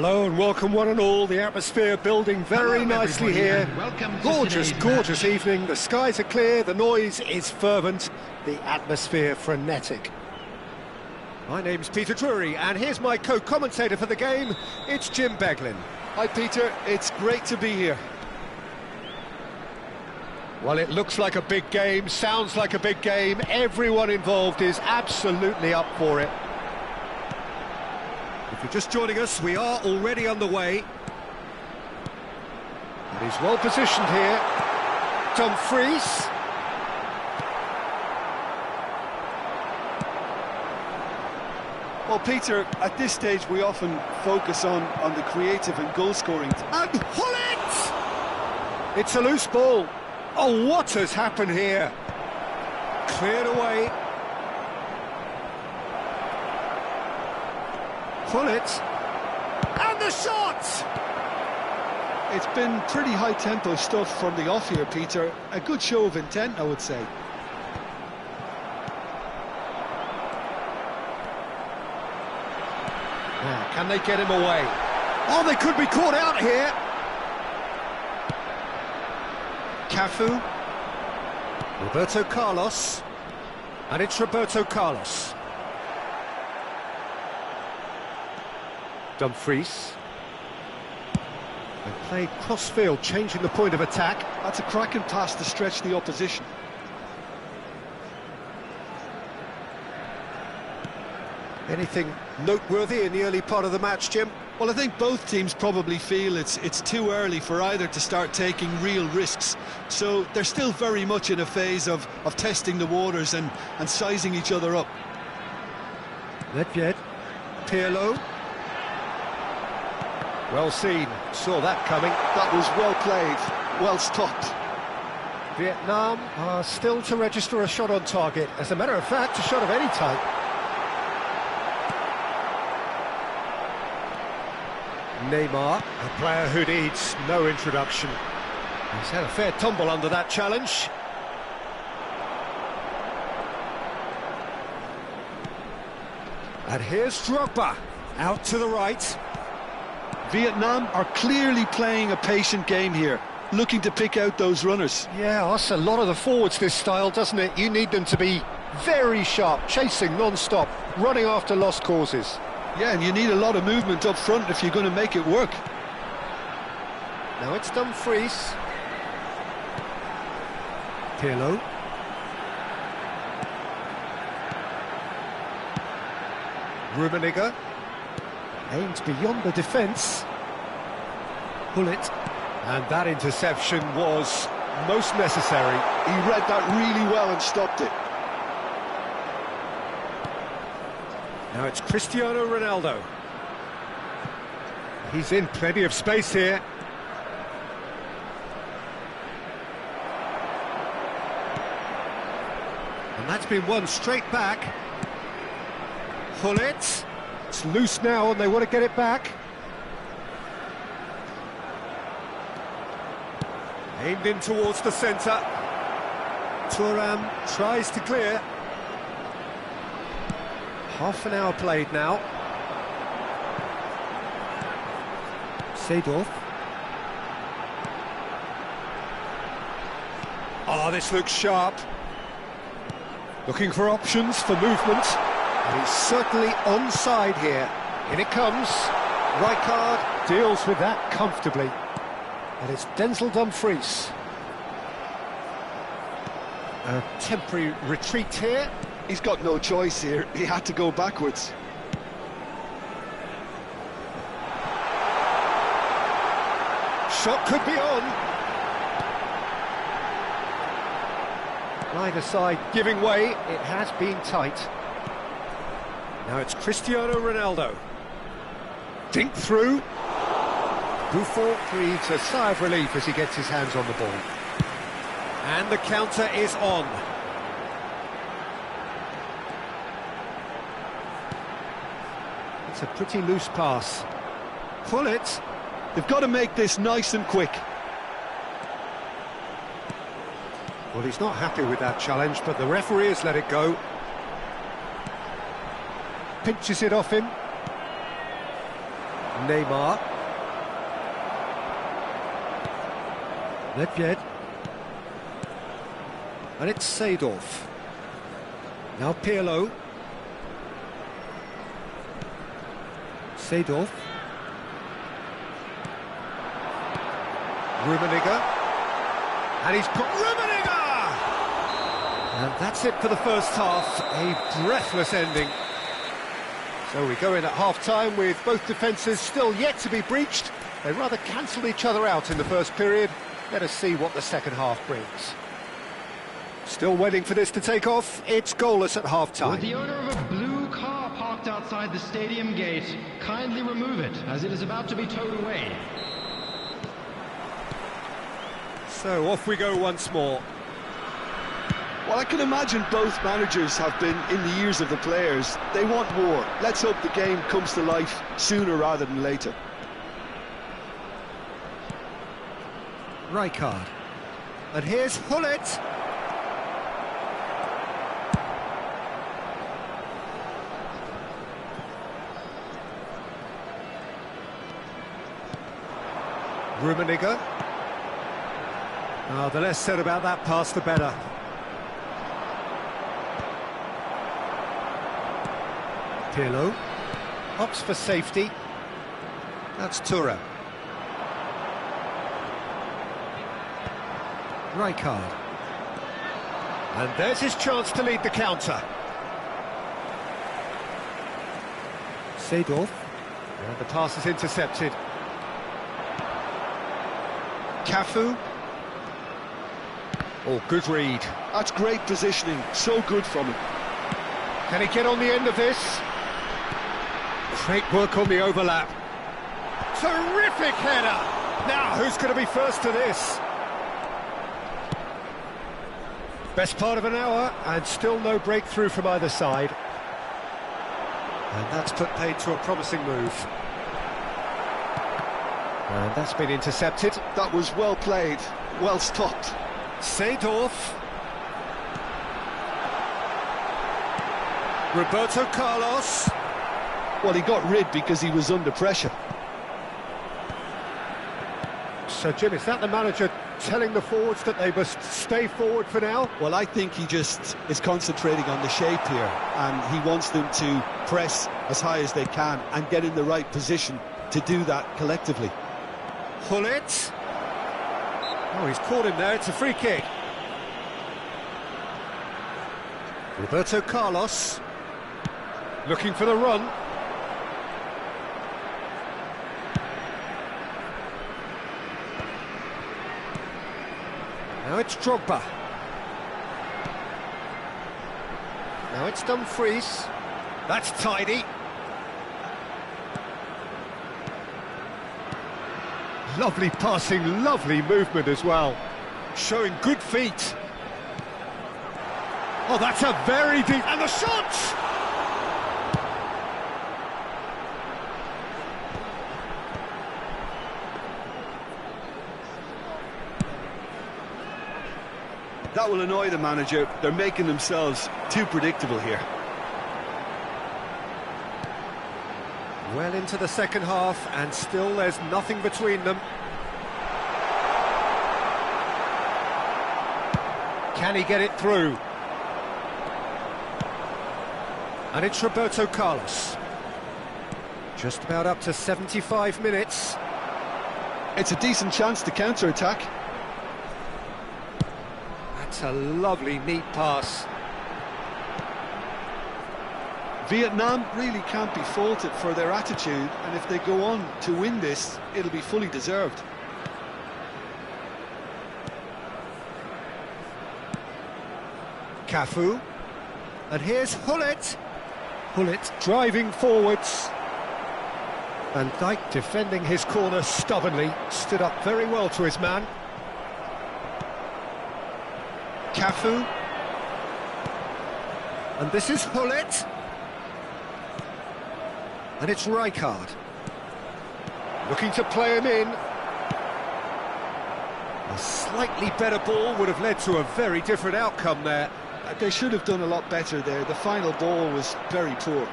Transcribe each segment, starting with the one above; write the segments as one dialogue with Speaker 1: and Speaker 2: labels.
Speaker 1: Hello and welcome one and all. The atmosphere building very nicely here. Gorgeous evening. The skies are clear, the noise is fervent, the atmosphere frenetic. My name's Peter Drury and here's my co-commentator for the game. It's Jim Beglin.
Speaker 2: Hi Peter, it's great to be here.
Speaker 1: Well, it looks like a big game, sounds like a big game. Everyone involved is absolutely up for it. If you're just joining us, we are already underway. And he's well positioned here. Dumfries.
Speaker 2: Well, Peter, at this stage we often focus on the creative and goal-scoring.
Speaker 1: And Hullet! It's a loose ball. Oh, what has happened here? Cleared away. Hullet. And the shot!
Speaker 2: It's been pretty high-tempo stuff from the off here, Peter. A good show of intent, I would say.
Speaker 1: Now, can they get him away? Oh, they could be caught out here. Cafu. Roberto Carlos. And it's Roberto Carlos. Dumfries. And played cross-field, changing the point of attack.
Speaker 2: That's a cracking pass to stretch the opposition.
Speaker 1: Anything noteworthy in the early part of the match, Jim?
Speaker 2: Well, I think both teams probably feel it's too early for either to start taking real risks. So they're still very much in a phase of testing the waters and sizing each other up.
Speaker 1: Nedved. Pirlo. Well seen, saw that coming.
Speaker 2: That was well played, well stopped.
Speaker 1: Vietnam are still to register a shot on target. As a matter of fact, a shot of any type. Neymar, a player who needs no introduction. He's had a fair tumble under that challenge. And here's Drogba, out to the right.
Speaker 2: Vietnam are clearly playing a patient game here, looking to pick out those runners.
Speaker 1: Yeah, that's a lot of the forwards, this style, doesn't it? You need them to be very sharp, chasing non-stop, running after lost causes.
Speaker 2: Yeah, and you need a lot of movement up front if you're going to make it work.
Speaker 1: Now it's Dumfries. Pirlo. Rummenigge. Aimed beyond the defence. Hullet. And that interception was most necessary.
Speaker 2: He read that really well and stopped it.
Speaker 1: Now it's Cristiano Ronaldo. He's in plenty of space here. And that's been won straight back. Hullet. It's loose now and they want to get it back. Aimed in towards the centre. Thuram tries to clear. Half an hour played now. Seedorf. Oh, this looks sharp. Looking for options for movement. And he's certainly onside here. In it comes. Rijkaard deals with that comfortably. And it's Denzel Dumfries. A temporary retreat here.
Speaker 2: He's got no choice here. He had to go backwards.
Speaker 1: Shot could be on. Either side giving way. It has been tight. Now it's Cristiano Ronaldo. Dink through. Buffon breathes a sigh of relief as he gets his hands on the ball. And the counter is on. It's a pretty loose pass. Hullet.
Speaker 2: They've got to make this nice and quick.
Speaker 1: Well, he's not happy with that challenge, but the referee has let it go. Pinches it off him. Neymar. Nedved. And it's Seedorf. Now Pirlo. Seedorf. Rummenigge. And he's got Rummenigge! And that's it for the first half. A breathless ending. So we go in at half-time with both defences still yet to be breached. They rather cancelled each other out in the first period. Let us see what the second half brings. Still waiting for this to take off. It's goalless at half-time.
Speaker 3: With the owner of a blue car parked outside the stadium gate, kindly remove it, as it is about to be towed away.
Speaker 1: So off we go once more.
Speaker 2: Well, I can imagine both managers have been in the ears of the players. They want war. Let's hope the game comes to life sooner rather than later.
Speaker 1: Rijkaard. And here's Hullet. Rummenigge. Oh, the less said about that pass, the better. Pirlo. Opts for safety. That's Thuram. Rijkaard. And there's his chance to lead the counter. Seedorf. And the pass is intercepted. Cafu. Oh, good read.
Speaker 2: That's great positioning. So good from him.
Speaker 1: Can he get on the end of this? Great work on the overlap. Terrific header! Now, who's going to be first to this? Best part of an hour, and still no breakthrough from either side. And that's put paid to a promising move. And that's been intercepted.
Speaker 2: That was well played, well stopped.
Speaker 1: Seedorf. Roberto Carlos.
Speaker 2: Well, he got rid because he was under pressure.
Speaker 1: So, Jim, is that the manager telling the forwards that they must stay forward for now?
Speaker 2: Well, I think he just is concentrating on the shape here, and he wants them to press as high as they can and get in the right position to do that collectively.
Speaker 1: Hullet. Oh, he's caught him there. It's a free kick. Roberto Carlos. Looking for the run. Now it's Drogba. Now it's Dumfries. That's tidy. Lovely passing, lovely movement as well. Showing good feet. Oh, that's a very deep... And the shot!
Speaker 2: That will annoy the manager. They're making themselves too predictable here.
Speaker 1: Well into the second half, and still there's nothing between them. Can he get it through? And it's Roberto Carlos. Just about up to 75 minutes.
Speaker 2: It's a decent chance to counter-attack.
Speaker 1: That's a lovely, neat pass.
Speaker 2: Vietnam really can't be faulted for their attitude, and if they go on to win this, it'll be fully deserved.
Speaker 1: Cafu. And here's Hullet. Hullet driving forwards. Van Dijk defending his corner stubbornly. Stood up very well to his man. Cafu. And this is Hullet. And it's Rijkaard. Looking to play him in. A slightly better ball would have led to a very different outcome there.
Speaker 2: They should have done a lot better there. The final ball was very poor.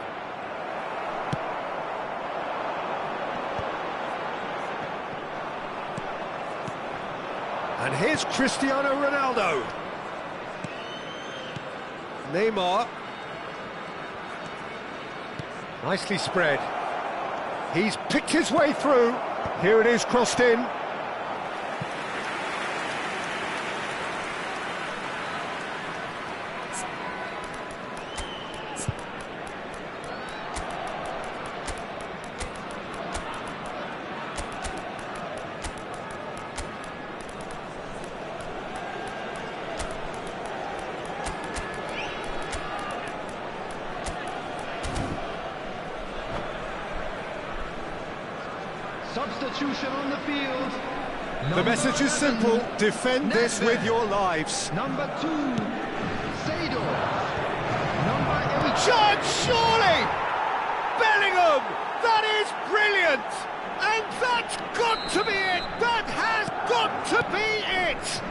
Speaker 1: And here's Cristiano Ronaldo. Neymar. Nicely spread. He's picked his way through. Here it is, crossed in.
Speaker 3: Substitution on the field.
Speaker 1: The message is simple: defend this with your lives.
Speaker 3: Number 2, Zador. Number 8.
Speaker 1: Chance, surely! Bellingham! That is brilliant! And that's got to be it! That has got to be it!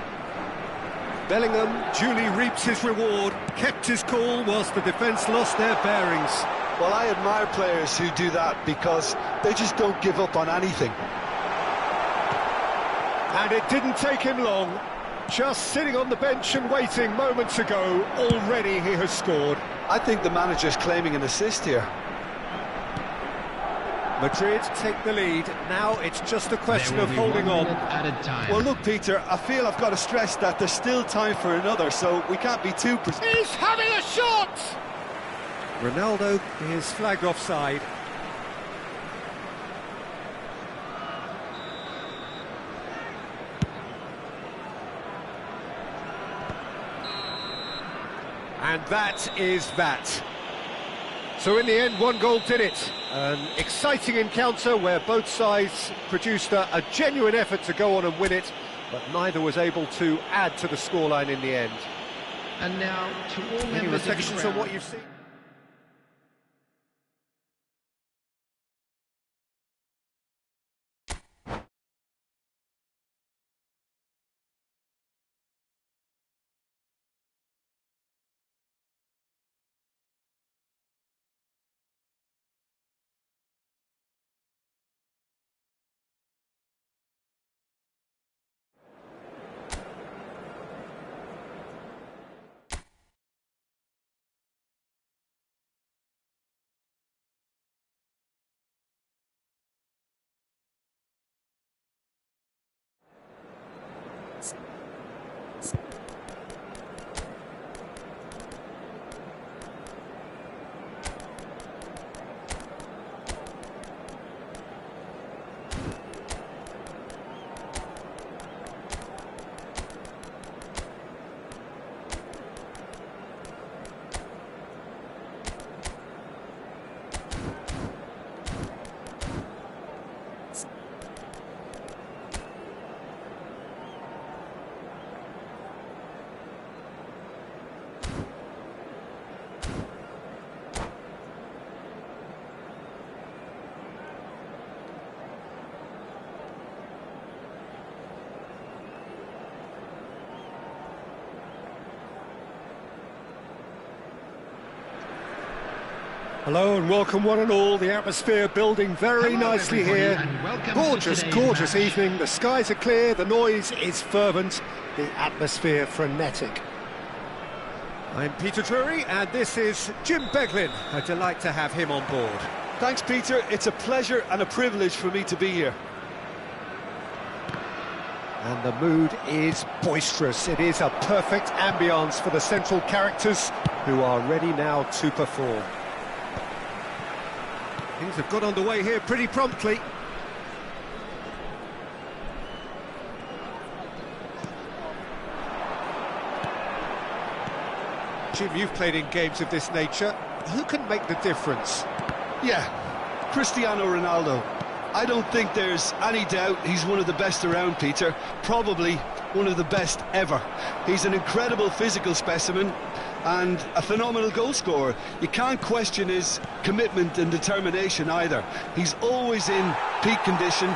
Speaker 1: Bellingham duly reaps his reward, kept his cool whilst the defence lost their bearings.
Speaker 2: Well, I admire players who do that because they just don't give up on anything.
Speaker 1: And it didn't take him long. Just sitting on the bench and waiting moments ago, already he has scored.
Speaker 2: I think the manager's claiming an assist here.
Speaker 1: Madrid take the lead. Now it's just a question of holding on.
Speaker 2: Well, look, Peter, I feel I've got to stress that there's still time for another, so we can't be too precise.
Speaker 1: He's having a shot! Ronaldo is flagged offside. And that is that. So in the end, one goal did it. An exciting encounter where both sides produced a genuine effort to go on and win it, but neither was able to add to the scoreline in the end.
Speaker 3: And now, to all
Speaker 1: Any
Speaker 3: members of the
Speaker 1: reflections
Speaker 3: crowd.
Speaker 1: on what you've seen? Hello and welcome one and all. The atmosphere building very nicely here. Gorgeous, gorgeous evening. The skies are clear, the noise is fervent, the atmosphere frenetic. I'm Peter Drury and this is Jim Beglin. A delight to have him on board.
Speaker 2: Thanks, Peter. It's a pleasure and a privilege for me to be here.
Speaker 1: And the mood is boisterous. It is a perfect ambience for the central characters who are ready now to perform. Things have got underway here pretty promptly. Jim, you've played in games of this nature. Who can make the difference?
Speaker 2: Yeah, Cristiano Ronaldo. I don't think there's any doubt he's one of the best around, Peter. Probably one of the best ever. He's an incredible physical specimen and a phenomenal goal scorer. You can't question his commitment and determination either. He's always in peak condition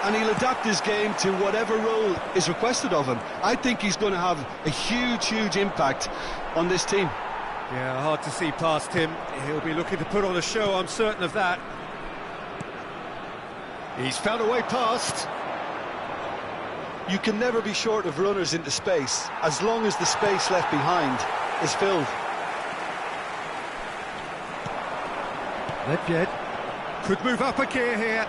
Speaker 2: and he'll adapt his game to whatever role is requested of him. I think he's going to have a huge, huge impact on this team.
Speaker 1: Yeah, hard to see past him. He'll be looking to put on a show, I'm certain of that. He's found a way past.
Speaker 2: You can never be short of runners into space, as long as the space left behind is filled.
Speaker 1: Nedved could move up a gear here.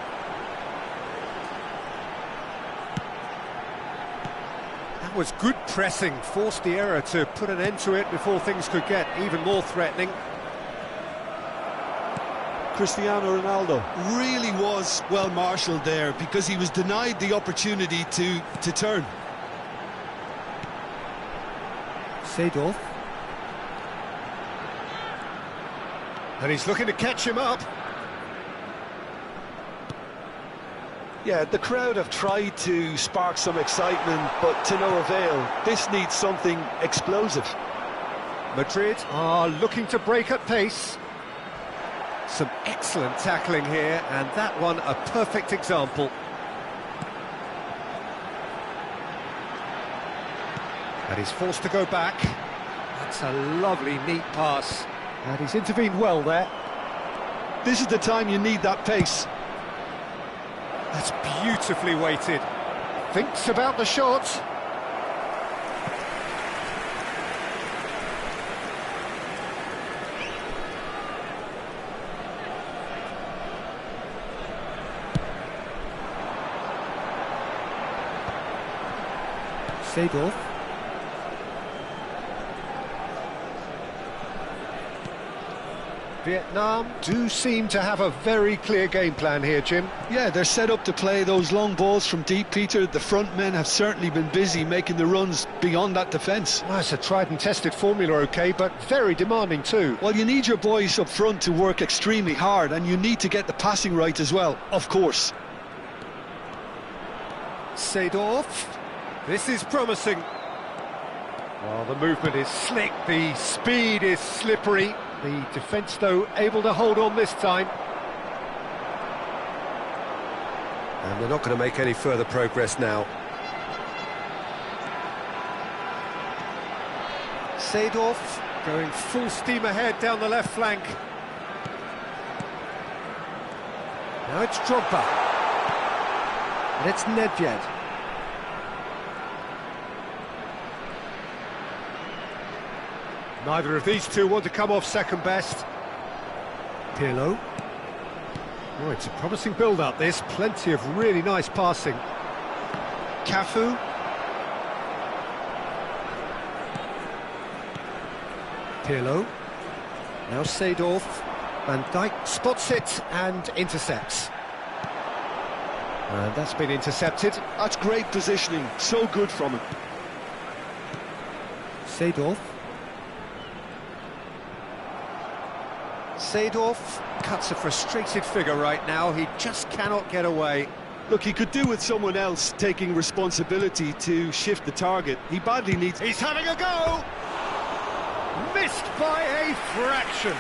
Speaker 1: That was good pressing, forced the error to put an end to it before things could get even more threatening.
Speaker 2: Cristiano Ronaldo really was well marshalled there because he was denied the opportunity to turn.
Speaker 1: Seedorf. And he's looking to catch him up.
Speaker 2: Yeah, the crowd have tried to spark some excitement, but to no avail. This needs something explosive.
Speaker 1: Madrid are looking to break at pace. Some excellent tackling here, and that one a perfect example. And he's forced to go back. That's a lovely, neat pass. And he's intervened well there.
Speaker 2: This is the time you need that pace.
Speaker 1: That's beautifully weighted. Thinks about the shot. Seedorf. Vietnam do seem to have a very clear game plan here, Jim.
Speaker 2: Yeah, they're set up to play those long balls from deep, Peter. The front men have certainly been busy making the runs beyond that defence.
Speaker 1: Well, it's a tried and tested formula, OK, but very demanding too.
Speaker 2: Well, you need your boys up front to work extremely hard, and you need to get the passing right as well, of course.
Speaker 1: Seedorf. This is promising. Well, the movement is slick, the speed is slippery. The defence, though, able to hold on this time. And they're not going to make any further progress now. Seedorf going full steam ahead down the left flank. Now it's Drogba. And it's Nedved. Neither of these two want to come off second best. Pirlo. Oh, it's a promising build-up, this. Plenty of really nice passing. Cafu. Pirlo. Now Seedorf. Van Dijk spots it and intercepts. And that's been intercepted.
Speaker 2: That's great positioning. So good from him.
Speaker 1: Seedorf. Seedorf cuts a frustrated figure right now. He just cannot get away.
Speaker 2: Look, he could do with someone else taking responsibility to shift the target. He badly needs...
Speaker 1: He's having a go! Missed by a fraction.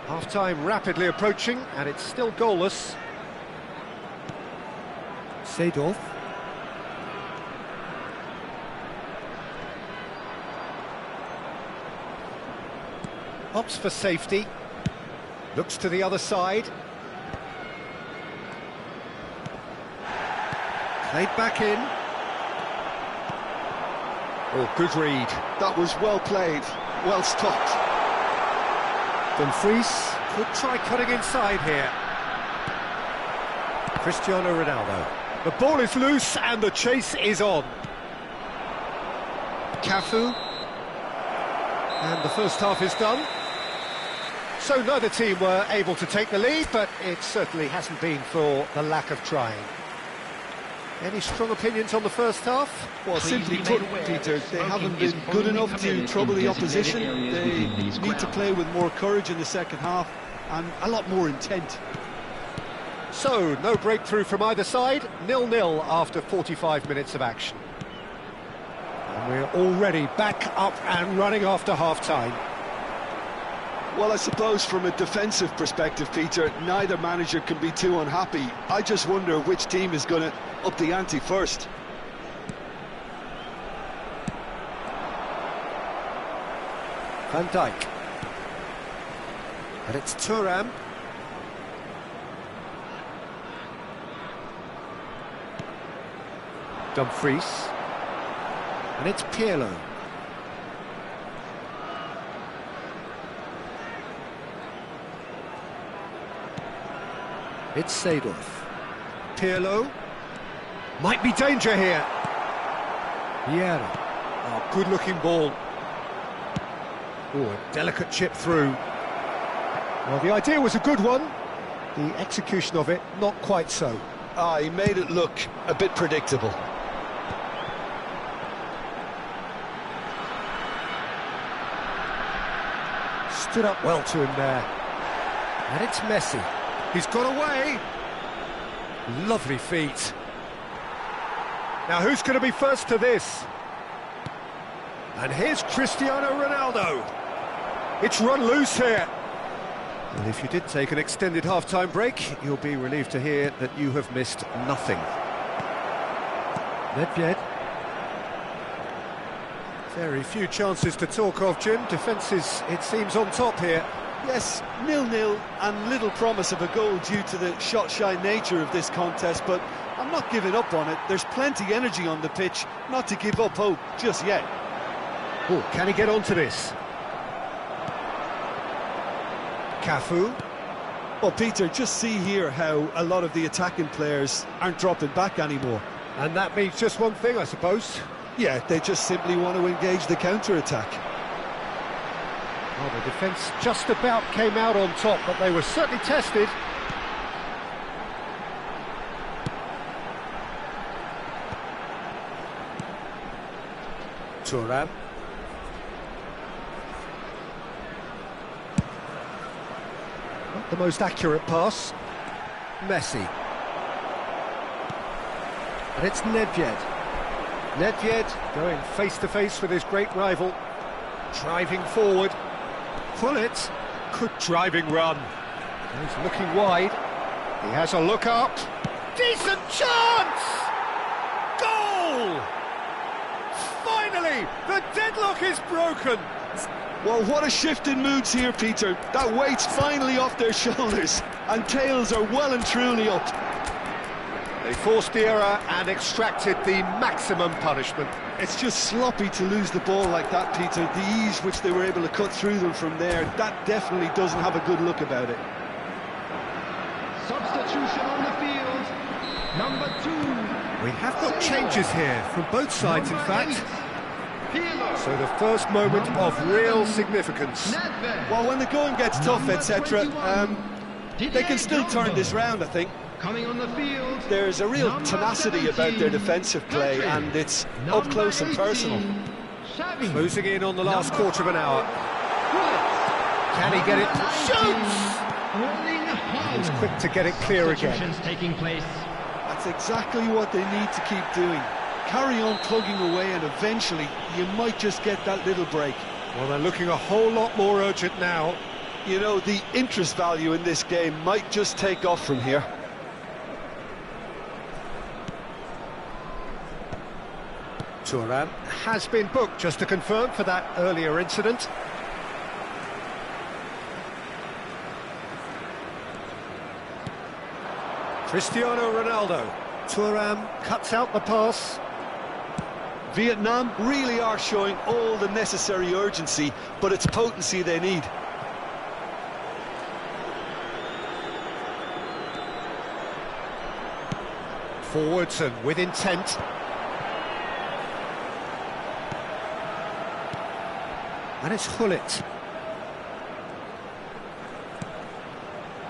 Speaker 1: Half-time rapidly approaching, and it's still goalless. Seedorf. Opts for safety. Looks to the other side. Played back in. Oh, good read.
Speaker 2: That was well played, well stopped.
Speaker 1: Dumfries could try cutting inside here. Cristiano Ronaldo. The ball is loose and the chase is on. Cafu. And the first half is done. So neither team were able to take the lead, but it certainly hasn't been for the lack of trying. Any strong opinions on the first half?
Speaker 2: Well, simply put, Peter, they haven't been good enough to trouble the opposition. They need to play with more courage in the second half and a lot more intent.
Speaker 1: So, no breakthrough from either side, 0-0 after 45 minutes of action. And we're already back up and running after half-time.
Speaker 2: Well, I suppose from a defensive perspective, Peter, neither manager can be too unhappy. I just wonder which team is going to up the ante first.
Speaker 1: Van Dijk. And it's Thuram. Dumfries. And it's Pirlo. It's Seedorf. Pirlo. Might be danger here. Vieira. Oh, good-looking ball. Oh, a delicate chip through. Well, the idea was a good one. The execution of it, not quite so.
Speaker 2: Ah, he made it look a bit predictable.
Speaker 1: Stood up well to him there. And it's Messi. He's got away. Lovely feet. Now who's going to be first to this? And here's Cristiano Ronaldo. It's run loose here. Well, if you did take an extended half-time break, you'll be relieved to hear that you have missed nothing. Nedved. Very few chances to talk of, Jim. Defence is, it seems, on top here.
Speaker 2: Yes, 0-0 and little promise of a goal due to the shot-shy nature of this contest, but I'm not giving up on it. There's plenty energy on the pitch, not to give up hope just yet.
Speaker 1: Oh, can he get onto this? Cafu.
Speaker 2: Well, Peter, just see here how a lot of the attacking players aren't dropping back anymore.
Speaker 1: And that means just one thing, I suppose.
Speaker 2: Yeah, they just simply want to engage the counter-attack.
Speaker 1: Well, the defence just about came out on top, but they were certainly tested. Thuram. Not the most accurate pass. Messi. And it's Nedved. Nedved going face-to-face with his great rival. Driving forward. Pullet. Good driving run. He's looking wide. He has a look up. Decent chance! Goal! Finally, the deadlock is broken.
Speaker 2: Well, what a shift in moods here, Peter. That weight's finally off their shoulders, and tails are well and truly up.
Speaker 1: They forced the error and extracted the maximum punishment.
Speaker 2: It's just sloppy to lose the ball like that, Peter. The ease which they were able to cut through them from there, that definitely doesn't have a good look about it.
Speaker 3: Substitution on the field. Number 2.
Speaker 1: We have got changes here from both sides, in fact. So the first moment of real significance.
Speaker 2: Well, when the going gets tough, etc., they can still turn this round, I think.
Speaker 3: Coming on the field.
Speaker 2: There's a real tenacity about their defensive play, and it's up close and personal.
Speaker 1: Closing in on the last quarter of an hour. Can he get it? Shoots! He's quick to get it clear again.
Speaker 3: Taking place.
Speaker 2: That's exactly what they need to keep doing. Carry on plugging away, and eventually you might just get that little break.
Speaker 1: Well, they're looking a whole lot more urgent now.
Speaker 2: You know, the interest value in this game might just take off from here.
Speaker 1: Thuram has been booked, just to confirm, for that earlier incident. Cristiano Ronaldo. Thuram cuts out the pass.
Speaker 2: Vietnam really are showing all the necessary urgency, but it's potency they need.
Speaker 1: Forwards and with intent. And it's Gullit.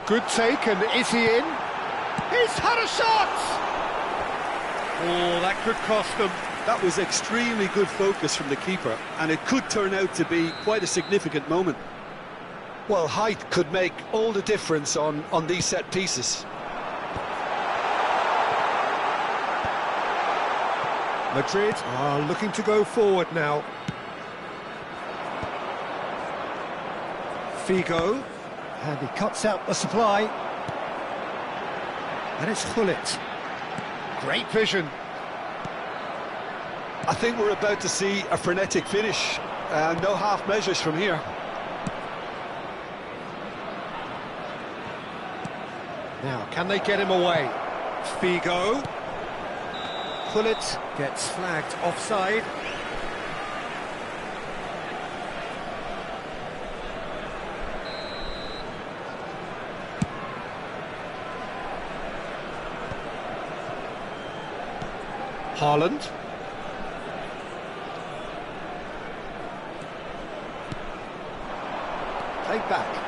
Speaker 1: Good take, and is he in? He's had a shot! Oh, that could cost them.
Speaker 2: That was extremely good focus from the keeper, and it could turn out to be quite a significant moment. Well, height could make all the difference on these set pieces.
Speaker 1: Madrid are looking to go forward now. Figo, and he cuts out the supply. And it's Gullit. Great vision.
Speaker 2: I think we're about to see a frenetic finish. No half measures from here.
Speaker 1: Now, can they get him away? Figo. Pullet gets flagged offside. Haaland. Played back.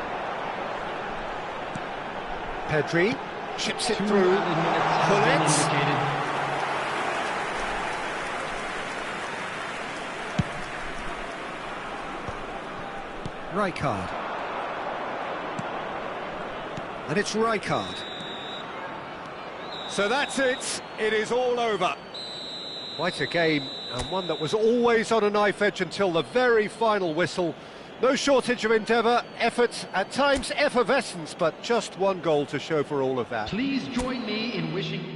Speaker 1: Pedri chips it through. Pullet. Rijkaard. And it's Rijkaard. So that's it. It is all over. Quite a game, and one that was always on a knife edge until the very final whistle. No shortage of endeavour, effort, at times effervescence, but just one goal to show for all of that.
Speaker 3: Please join me in wishing...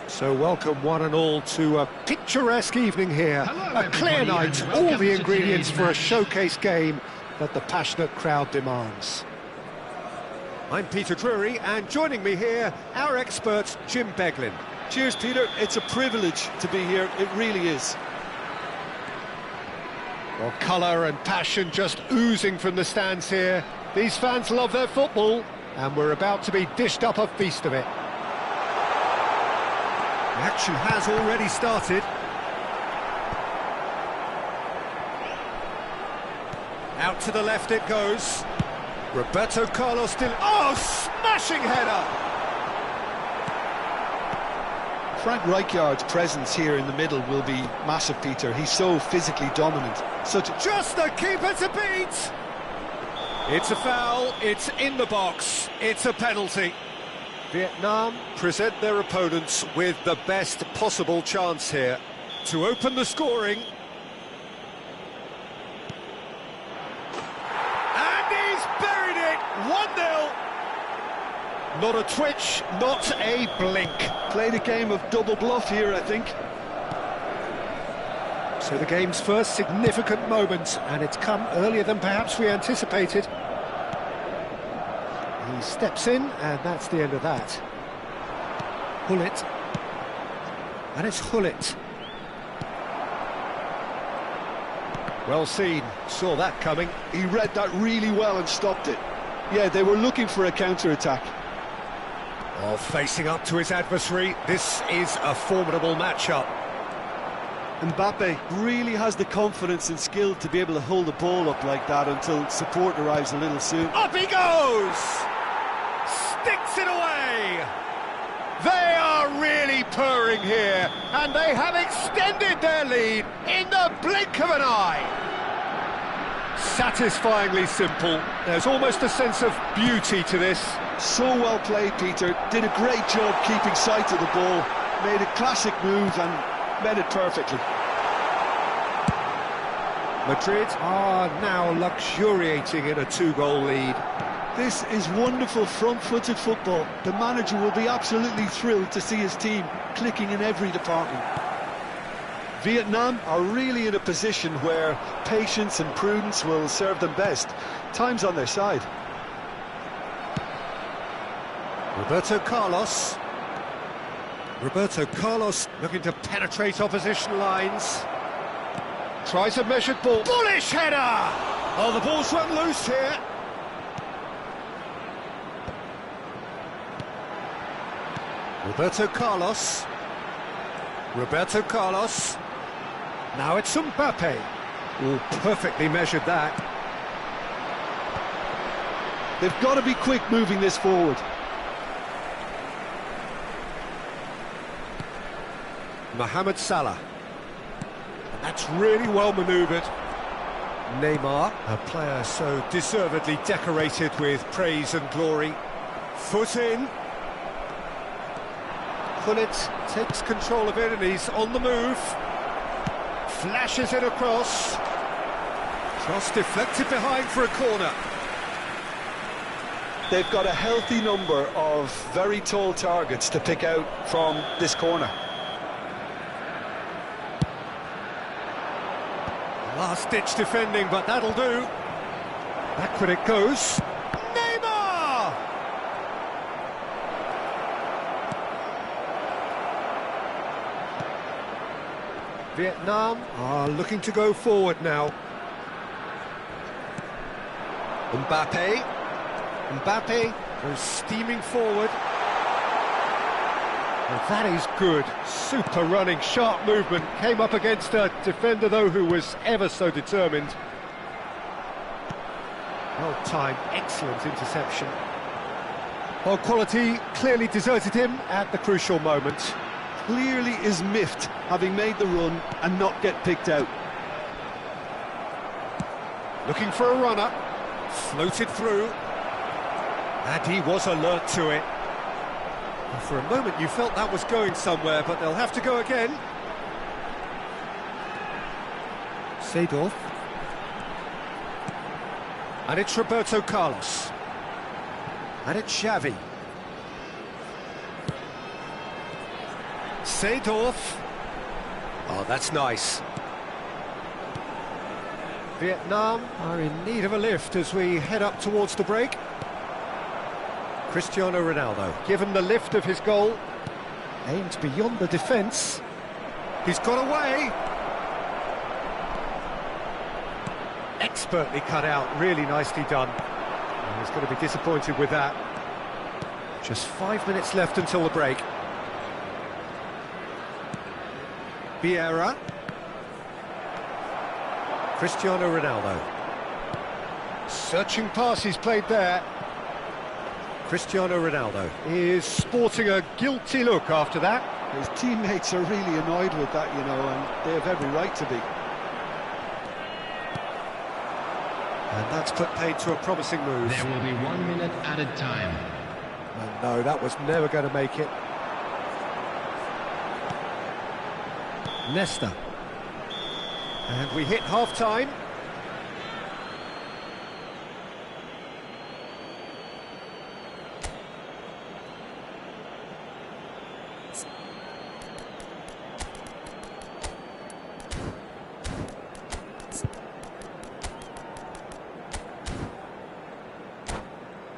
Speaker 1: So welcome one and all to a picturesque evening here.
Speaker 3: Hello,
Speaker 1: a clear
Speaker 3: everybody,
Speaker 1: night,
Speaker 3: and
Speaker 1: all
Speaker 3: welcome
Speaker 1: the
Speaker 3: to
Speaker 1: ingredients
Speaker 3: today's
Speaker 1: for a
Speaker 3: match.
Speaker 1: showcase game that the passionate crowd demands. I'm Peter Drury, and joining me here, our expert, Jim Beglin.
Speaker 2: Cheers, Peter. It's a privilege to be here. It really is.
Speaker 1: Well, colour and passion just oozing from the stands here. These fans love their football, and we're about to be dished up a feast of it. The action has already started. Out to the left it goes. Roberto Carlos still... Oh, smashing header!
Speaker 2: Frank Rijkaard's presence here in the middle will be massive, Peter. He's so physically dominant.
Speaker 1: Just the keeper to beat! It's a foul, it's in the box, it's a penalty. Vietnam present their opponents with the best possible chance here to open the scoring. And he's buried it, 1-0. Not a twitch, not a blink.
Speaker 2: Played a game of double bluff here, I think.
Speaker 1: So the game's first significant moment, and it's come earlier than perhaps we anticipated. He steps in, and that's the end of that. Hullet. And it's Hullet. Well seen, saw that coming.
Speaker 2: He read that really well and stopped it. Yeah, they were looking for a counter-attack.
Speaker 1: Oh, facing up to his adversary, this is a formidable matchup.
Speaker 2: Mbappe really has the confidence and skill to be able to hold the ball up like that until support arrives a little soon.
Speaker 1: Up he goes! Sticks it away! They are really purring here, and they have extended their lead in the blink of an eye. Satisfyingly simple. There's almost a sense of beauty to this.
Speaker 2: So well played, Peter. Did a great job keeping sight of the ball. Made a classic move and met it perfectly.
Speaker 1: Madrid are now luxuriating in a 2-goal lead.
Speaker 2: This is wonderful front-footed football. The manager will be absolutely thrilled to see his team clicking in every department. Vietnam are really in a position where patience and prudence will serve them best. Time's on their side.
Speaker 1: Roberto Carlos. Roberto Carlos looking to penetrate opposition lines. Tries a measured ball. Bullish header! Oh, the ball's run loose here. Roberto Carlos. Roberto Carlos. Now it's Mbappe. Oh, perfectly measured that.
Speaker 2: They've got to be quick moving this forward.
Speaker 1: Mohamed Salah. And that's really well manoeuvred. Neymar, a player so deservedly decorated with praise and glory. Foot in. Gullit takes control of it and he's on the move. Flashes it across. Cross deflected behind for a corner.
Speaker 2: They've got a healthy number of very tall targets to pick out from this corner.
Speaker 1: Last-ditch defending, but that'll do. Backward it goes. Neymar! Vietnam are looking to go forward now. Mbappe. Mbappe goes steaming forward. And that is good. Super running, sharp movement. Came up against a defender, though, who was ever so determined. Well timed, excellent interception. Well, quality clearly deserted him at the crucial moment.
Speaker 2: Clearly is miffed, having made the run and not get picked out.
Speaker 1: Looking for a runner. Floated through. And he was alert to it. For a moment you felt that was going somewhere, but they'll have to go again. Seedorf. And it's Roberto Carlos. And it's Xavi. Seedorf. Oh, that's nice. Vietnam are in need of a lift as we head up towards the break. Cristiano Ronaldo, given the lift of his goal, aimed beyond the defence. He's got away. Expertly cut out, really nicely done. And he's going to be disappointed with that. Just 5 minutes left until the break. Vieira. Cristiano Ronaldo. Searching pass he's played there. Cristiano Ronaldo is sporting a guilty look after that.
Speaker 2: His teammates are really annoyed with that, you know, and they have every right to be.
Speaker 1: And that's put paid to a promising move.
Speaker 3: There will be 1 minute added time.
Speaker 1: And no, that was never going to make it. Nesta. And we hit half-time.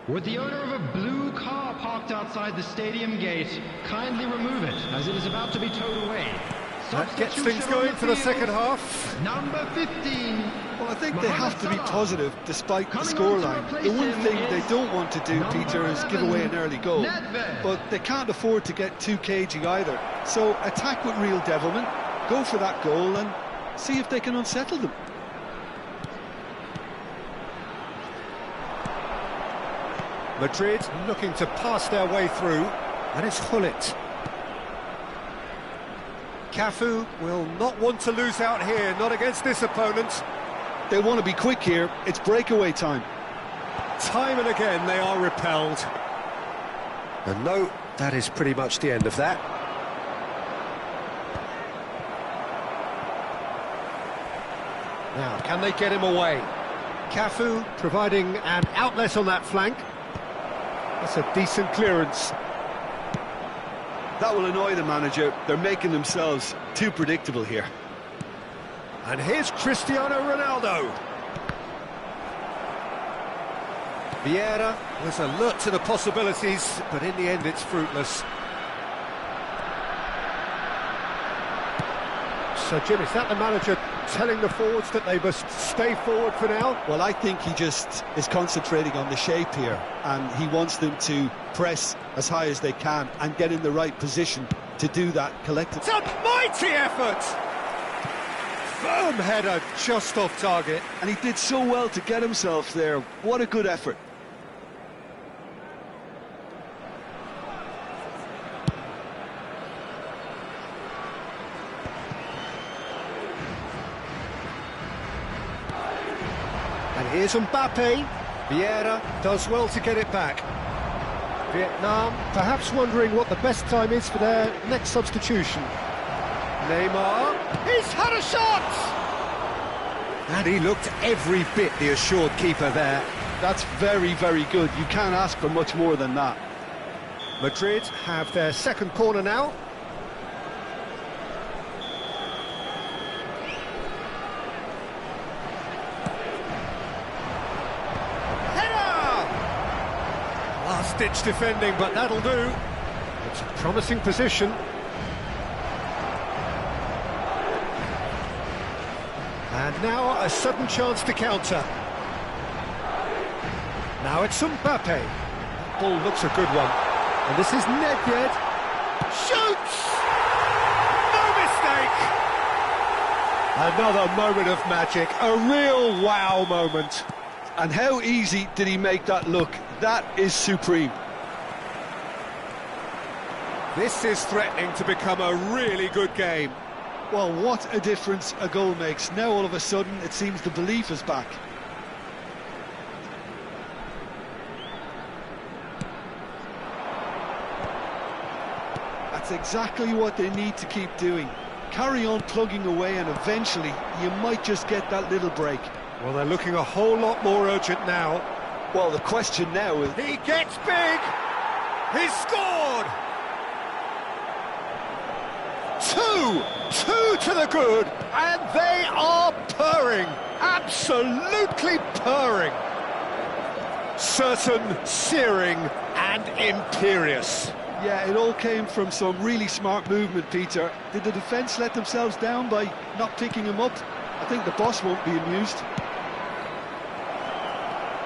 Speaker 3: Would the owner of a blue car parked outside the stadium gate kindly remove it, as it is about to be towed away?
Speaker 1: That gets things going for the second half.
Speaker 3: Number 15.
Speaker 2: Well, I think they have to be positive despite the scoreline. The one thing they don't want to do, Peter, is give away an early goal. But they can't afford to get too cagey either. So attack with real devilment, go for that goal and see if they can unsettle them.
Speaker 1: Madrid looking to pass their way through, and it's Hullet. Cafu will not want to lose out here, not against this opponent.
Speaker 2: They want to be quick here, it's breakaway time.
Speaker 1: Time and again they are repelled. And no, that is pretty much the end of that. Now, can they get him away? Cafu providing an outlet on that flank. That's a decent clearance.
Speaker 2: That will annoy the manager. They're making themselves too predictable here.
Speaker 1: And here's Cristiano Ronaldo. Vieira was alert to the possibilities, but in the end it's fruitless. So, Jim, is that the manager telling the forwards that they must stay forward for now?
Speaker 2: Well, I think he just is concentrating on the shape here, and he wants them to press as high as they can and get in the right position to do that collectively.
Speaker 1: It's a mighty effort! Firm header, just off target.
Speaker 2: And he did so well to get himself there. What a good effort.
Speaker 1: And here's Mbappe. Vieira does well to get it back. Vietnam perhaps wondering what the best time is for their next substitution. Neymar, he's had a shot! And he looked every bit the assured keeper there.
Speaker 2: That's very, very good. You can't ask for much more than that.
Speaker 1: Madrid have their second corner now. Last-ditch defending, but that'll do. It's a promising position. And now a sudden chance to counter. Now it's Mbappe. That ball looks a good one. And this is Nedved. Shoots! No mistake! Another moment of magic. A real wow moment.
Speaker 2: And how easy did he make that look? That is supreme.
Speaker 1: This is threatening to become a really good game.
Speaker 2: Well, what a difference a goal makes. Now all of a sudden it seems the belief is back. That's exactly what they need to keep doing. Carry on plugging away and eventually you might just get that little break.
Speaker 1: Well, they're looking a whole lot more urgent now.
Speaker 2: Well, the question now is...
Speaker 1: He gets big! He's scored! Two to the good, and they are purring, absolutely purring. Certain, searing, and imperious.
Speaker 2: Yeah, it all came from some really smart movement, Peter. Did the defence let themselves down by not picking him up? I think the boss won't be amused.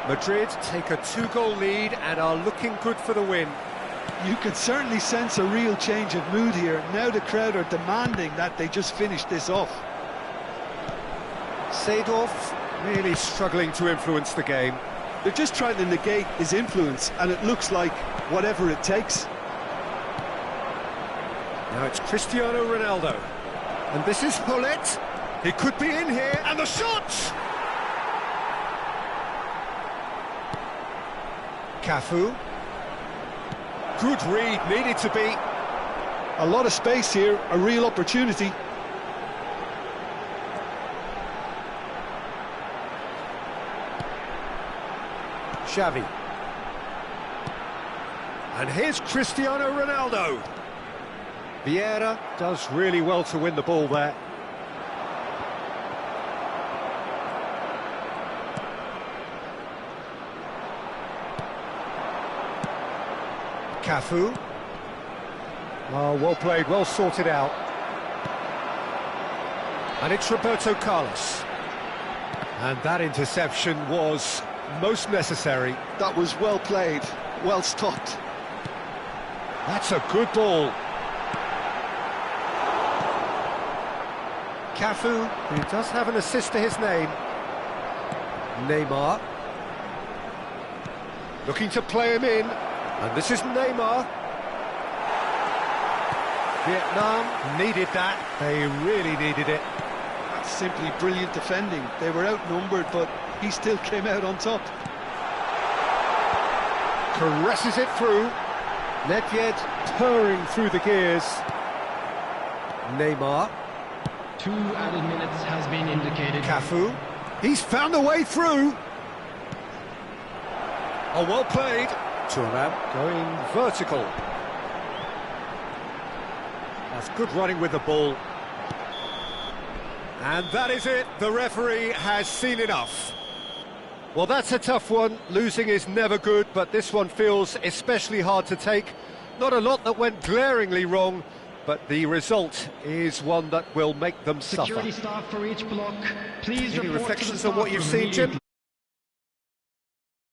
Speaker 1: Madrid take a 2-goal lead and are looking good for the win.
Speaker 2: You can certainly sense a real change of mood here. Now the crowd are demanding that they just finish this off.
Speaker 1: Seedorf really struggling to influence the game.
Speaker 2: They're just trying to negate his influence, and it looks like whatever it takes.
Speaker 1: Now it's Cristiano Ronaldo. And this is Hullet. He could be in here, and the shot! Cafu. Good read, needed to be.
Speaker 2: A lot of space here, a real opportunity.
Speaker 1: Xavi. And here's Cristiano Ronaldo. Vieira does really well to win the ball there. Cafu. Oh, well played, well sorted out. And it's Roberto Carlos. And that interception was most necessary.
Speaker 2: That was well played, well stopped.
Speaker 1: That's a good ball. Cafu, who does have an assist to his name. Neymar. Looking to play him in. And this is Neymar. Vietnam needed that. They really needed it.
Speaker 2: That's simply brilliant defending. They were outnumbered, but he still came out on top.
Speaker 1: Caresses it through. Nedved purring through the gears. Neymar.
Speaker 3: 2 added minutes has been indicated.
Speaker 1: Cafu. He's found a way through. Oh, well played. Thuram going vertical. That's good running with the ball. And that is it. The referee has seen enough. Well, that's a tough one. Losing is never good, but this one feels especially hard to take. Not a lot that went glaringly wrong, but the result is one that will make them suffer.
Speaker 3: Security staff for each block, please
Speaker 1: Any
Speaker 3: report
Speaker 1: reflections
Speaker 3: to the
Speaker 1: on what you've
Speaker 3: staff room
Speaker 1: seen, Jim?